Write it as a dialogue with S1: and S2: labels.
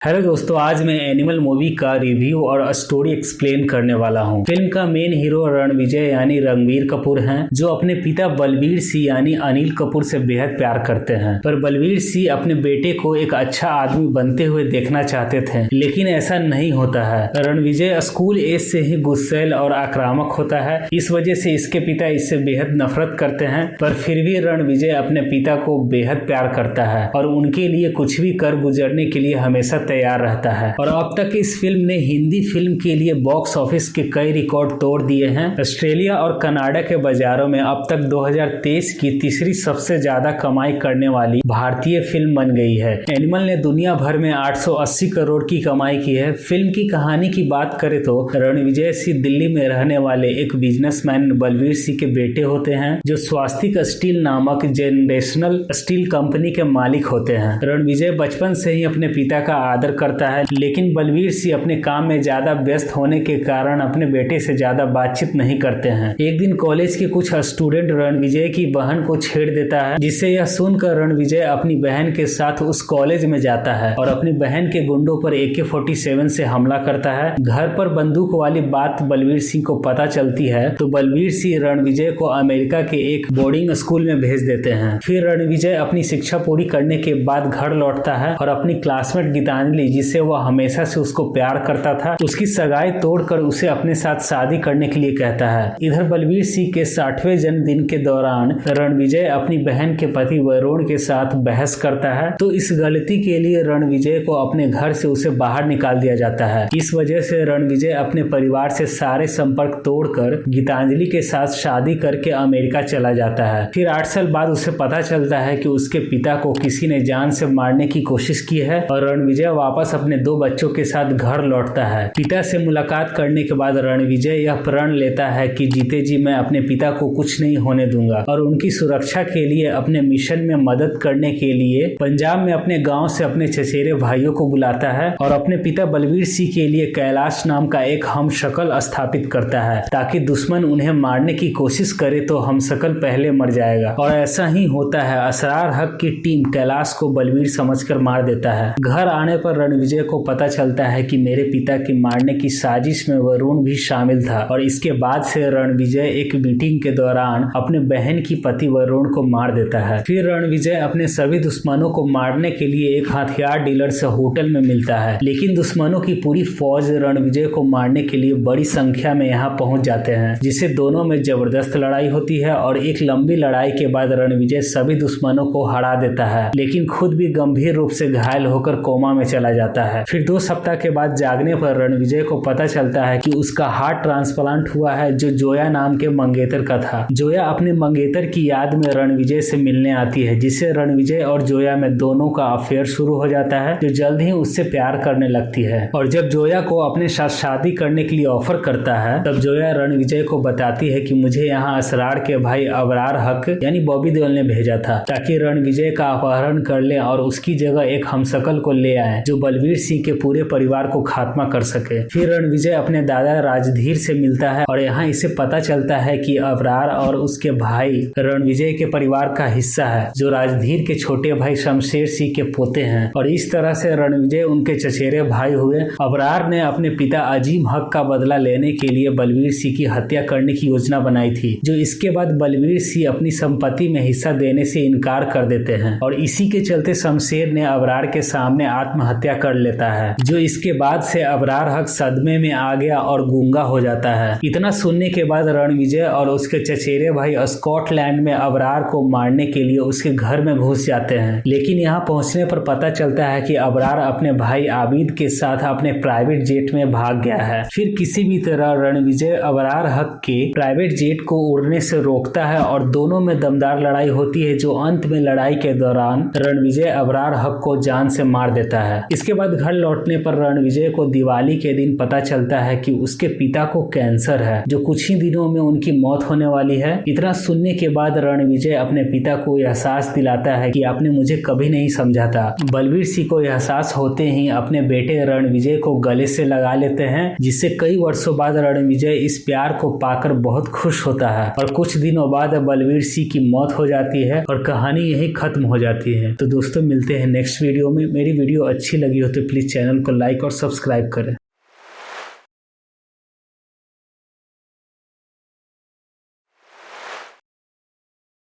S1: Hello दोस्तों, आज मैं एनिमल मूवी का रिव्यू और स्टोरी एक्सप्लेन करने वाला हूं। फिल्म का मेन हीरो रणविजय यानी रणबीर कपूर हैं, जो अपने पिता बलबीर सिंह यानी अनिल कपूर से बेहद प्यार करते हैं। पर बलबीर सिंह अपने बेटे को एक अच्छा आदमी बनते हुए देखना चाहते थे, लेकिन ऐसा नहीं होता है। रणविजय स्कूल एज से ही गुस्सैल और आक्रामक होता है, इस वजह से इसके पिता इससे बेहद नफरत करते हैं। पर फिर भी रणविजय अपने पिता को बेहद प्यार करता है और उनके लिए कुछ भी कर गुजरने के लिए हमेशा तैयार रहता है। और अब तक इस फिल्म ने हिंदी फिल्म के लिए बॉक्स ऑफिस के कई रिकॉर्ड तोड़ दिए हैं। ऑस्ट्रेलिया और कनाडा के बाजारों में अब तक 2023 की तीसरी सबसे ज्यादा कमाई करने वाली भारतीय फिल्म बन गई है। एनिमल ने दुनिया भर में 880 करोड़ की कमाई की है। फिल्म की कहानी की बात करें तो रणविजय सिंह दिल्ली में रहने वाले एक बिजनेसमैन बलबीर सिंह के बेटे होते हैं, जो स्वास्तिक स्टील नामक जनरेशनल स्टील कंपनी के मालिक होते हैं। रणविजय बचपन से ही अपने पिता का आदर करता है, लेकिन बलबीर सिंह अपने काम में ज्यादा व्यस्त होने के कारण अपने बेटे से ज्यादा बातचीत नहीं करते हैं। एक दिन कॉलेज के कुछ स्टूडेंट रणविजय की बहन को छेड़ देता है, जिससे यह सुनकर रणविजय अपनी बहन के साथ उस कॉलेज में जाता है और अपनी बहन के गुंडों पर AK-47 से हमला करता है। घर पर बंदूक वाली बात बलबीर सिंह को पता चलती है, तो बलबीर सिंह रणविजय को अमेरिका के एक बोर्डिंग स्कूल में भेज देते हैं। फिर रणविजय अपनी शिक्षा पूरी करने के बाद घर लौटता है और अपनी क्लासमेट गीतांजलि, जिससे वह हमेशा से उसको प्यार करता था, उसकी सगाई तोड़कर उसे अपने साथ शादी करने के लिए कहता है। इधर बलबीर सिंह के 60वें जन्मदिन के दौरान रणविजय अपनी बहन के पति वरुण के साथ बहस करता है, तो इस गलती के लिए रणविजय को अपने घर से उसे बाहर निकाल दिया जाता है। इस वजह से रणविजय अपने परिवार से सारे संपर्क तोड़कर गीतांजलि के साथ शादी करके अमेरिका चला जाता है। फिर 8 साल बाद उसे पता चलता है कि उसके पिता को किसी ने जान से मारने की कोशिश की है और रणविजय वापस अपने 2 बच्चों के साथ घर लौटता है। पिता से मुलाकात करने के बाद रणविजय यह प्रण लेता है कि जीते जी मैं अपने पिता को कुछ नहीं होने दूंगा और उनकी सुरक्षा के लिए अपने मिशन में मदद करने के लिए पंजाब में अपने गांव से अपने चचेरे भाइयों को बुलाता है और अपने पिता बलबीर सिंह के लिए कैलाश नाम का एक हमशक्ल स्थापित करता है, ताकि दुश्मन उन्हें मारने की कोशिश करे तो हमशक्ल पहले मर जाएगा। और ऐसा ही होता है। असरार हक की टीम कैलाश को बलबीर समझकर मार देता है। घर आने पर रणविजय को पता चलता है कि मेरे पिता की मारने की साजिश में वरुण भी शामिल था और इसके बाद से रणविजय एक मीटिंग के दौरान अपने बहन की पति वरुण को मार देता है। फिर रणविजय अपने सभी दुश्मनों को मारने के लिए एक हथियार डीलर से होटल में मिलता है, लेकिन दुश्मनों की पूरी फौज रणविजय को मारने के लिए बड़ी संख्या में यहाँ पहुंच जाते हैं, जिससे दोनों में जबरदस्त लड़ाई होती है और एक लंबी लड़ाई के बाद रणविजय सभी दुश्मनों को हरा देता है, लेकिन खुद भी गंभीर रूप से घायल होकर कोमा में चला जाता है। फिर 2 सप्ताह के बाद जागने पर रणविजय को पता चलता है कि उसका हार्ट ट्रांसप्लांट हुआ है, जो जोया नाम के मंगेतर का था। जोया अपने मंगेतर की याद में रणविजय से मिलने आती है, जिससे रणविजय और जोया में दोनों का अफेयर शुरू हो जाता है, जो जल्द ही उससे प्यार करने लगती है। और जब जोया को अपने साथ शादी करने के लिए ऑफर करता है, तब जोया रणविजय को बताती है कि मुझे यहाँ असरार के भाई अबरार हक यानी बॉबी देओल ने भेजा था, ताकि रणविजय का अपहरण कर ले और उसकी जगह एक हमशक्ल को ले आए, जो बलबीर सिंह के पूरे परिवार को खात्मा कर सके। फिर रणविजय अपने दादा राजधीर से मिलता है और यहाँ इसे पता चलता है कि अबरार और उसके भाई रणविजय के परिवार का हिस्सा है, जो राजधीर के छोटे भाई शमशेर सिंह के पोते हैं। और इस तरह से रणविजय उनके चचेरे भाई हुए। अबरार ने अपने पिता अजीम हक का बदला लेने के लिए बलबीर सिंह की हत्या करने की योजना बनाई थी, जो इसके बाद बलबीर सिंह अपनी संपत्ति में हिस्सा देने से इनकार कर देते हैं और इसी के चलते शमशेर ने अबरार के सामने आत्महत्या कर लेता है, जो इसके बाद से अबरार हक सदमे में आ गया और गूंगा हो जाता है। इतना सुनने के बाद रणविजय और उसके चचेरे भाई स्कॉटलैंड में अबरार को मारने के लिए उसके घर में घुस जाते हैं, लेकिन यहाँ पहुंचने पर पता चलता है कि अबरार अपने भाई आबिद के साथ अपने प्राइवेट जेट में भाग गया है। फिर किसी भी तरह रणविजय अबरार हक के प्राइवेट जेट को उड़ने से रोकता है और दोनों में दमदार लड़ाई होती है, जो अंत में लड़ाई के दौरान रणविजय अबरार हक को जान से मार देता है। इसके बाद घर लौटने पर रणविजय को दिवाली के दिन पता चलता है कि उसके पिता को कैंसर है, जो कुछ ही दिनों में उनकी मौत होने वाली है। इतना सुनने के बाद रणविजय अपने पिता को एहसास दिलाता है कि आपने मुझे कभी नहीं समझा था। बलबीर सिंह को एहसास होते ही अपने बेटे रणविजय को गले से लगा लेते हैं, जिससे कई वर्षों बाद रणविजय इस प्यार को पाकर बहुत खुश होता है और कुछ दिनों बाद बलबीर सिंह की मौत हो जाती है और कहानी यही खत्म हो जाती है। तो दोस्तों, मिलते हैं नेक्स्ट वीडियो में। मेरी वीडियो अच्छी अच्छी लगी हो तो प्लीज चैनल को लाइक और सब्सक्राइब करें।